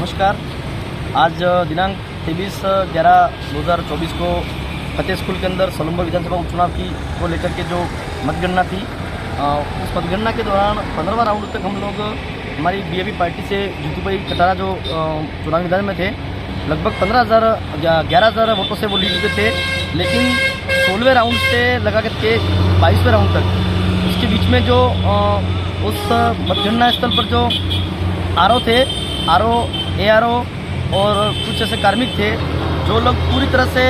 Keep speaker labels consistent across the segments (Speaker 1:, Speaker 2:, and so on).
Speaker 1: नमस्कार। आज दिनांक 23/11/2024 को फतेह स्कूल के अंदर सलूम्बर विधानसभा उपचुनाव की को लेकर के जो मतगणना थी, उस मतगणना के दौरान 15वां राउंड तक हम लोग हमारी बीजेपी पार्टी से जीतू भाई कटारा जो चुनावी मैदान में थे, लगभग 11,000 वोटों से वो लीड पे थे। लेकिन 16वें राउंड से लगा करके 22वें राउंड तक उसके बीच में जो उस मतगणना स्थल पर जो आरओ थे, एआरओ और कुछ ऐसे कार्मिक थे जो लोग पूरी तरह से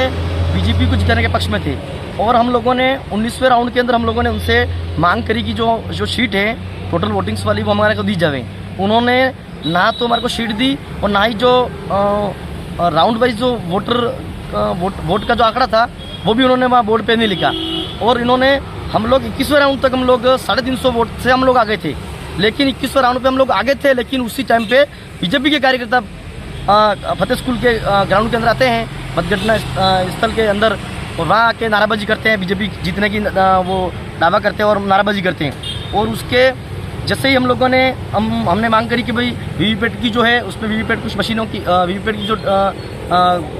Speaker 1: बीजेपी को जिताने के पक्ष में थे। और हम लोगों ने 19वें राउंड के अंदर हम लोगों ने उनसे मांग करी कि जो शीट है टोटल वोटिंग्स वाली वो हमारे को दी जाए। उन्होंने ना तो हमारे को शीट दी और ना ही जो राउंड वाइज जो वोट का जो आंकड़ा था वो भी उन्होंने वहाँ बोर्ड पे नहीं लिखा। और इन्होंने हम लोग 21वें राउंड तक हम लोग 350 वोट से हम लोग आगे थे। लेकिन 21वें राउंड पे हम लोग आगे थे, लेकिन उसी टाइम पे बीजेपी के कार्यकर्ता फतेह स्कूल के ग्राउंड के अंदर आते हैं, मतगणना स्थल के अंदर, और वहाँ आके नाराबाजी करते हैं, बीजेपी जीतने की वो दावा करते हैं और नाराबाजी करते हैं। और उसके जैसे ही हम लोगों ने हमने मांग करी कि भाई वीवीपैट की जो है उसमें वीवीपैट कुछ मशीनों की वीवीपैट की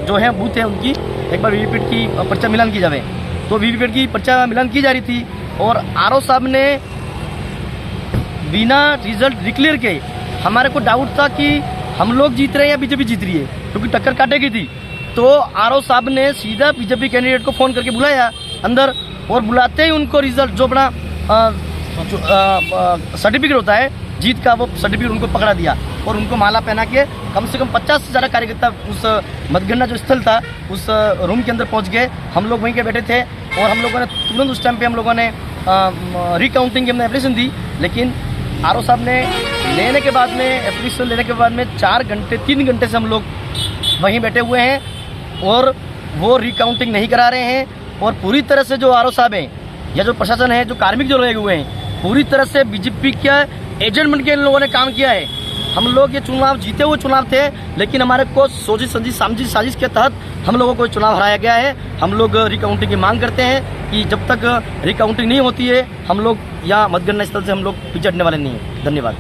Speaker 1: जो है बूथ है उनकी एक बार वीवीपैट की पर्चा मिलान की जाए। तो वीवीपैट की पर्चा मिलान की जा रही थी और आरओ साहब ने बिना रिजल्ट डिक्लेयर के, हमारे को डाउट था कि हम लोग जीत रहे हैं या बीजेपी जीत रही है, क्योंकि टक्कर काटेगी थी। तो आरओ साहब ने सीधा बीजेपी कैंडिडेट को फ़ोन करके बुलाया अंदर, और बुलाते ही उनको रिजल्ट जो अपना सर्टिफिकेट होता है जीत का, वो सर्टिफिकेट उनको पकड़ा दिया और उनको माला पहना के कम से कम 50 से ज़्यादा कार्यकर्ता उस मतगणना जो स्थल था उस रूम के अंदर पहुंच गए। हम लोग वहीं के बैठे थे और हम लोगों ने तुरंत उस टाइम पे हम लोगों ने रिकाउंटिंग की हमने एप्लीकेशन दी। लेकिन आरओ साहब ने लेने के बाद में एप्लीकेशन लेने के बाद में 3 घंटे से हम लोग वहीं बैठे हुए हैं और वो रिकाउंटिंग नहीं करा रहे हैं। और पूरी तरह से जो आरओ साहब हैं या जो प्रशासन है, जो कार्मिक जो लगे हुए हैं, पूरी तरह से बीजेपी का एजेंट बन के इन लोगों ने काम किया है। हम लोग ये चुनाव जीते हुए चुनाव थे, लेकिन हमारे को सोची समझी साजिश के तहत हम लोगों को चुनाव हराया गया है। हम लोग रिकाउंटिंग की मांग करते हैं कि जब तक रिकाउंटिंग नहीं होती है हम लोग या मतगणना स्थल से हम लोग पीछे हटने वाले नहीं हैं। धन्यवाद।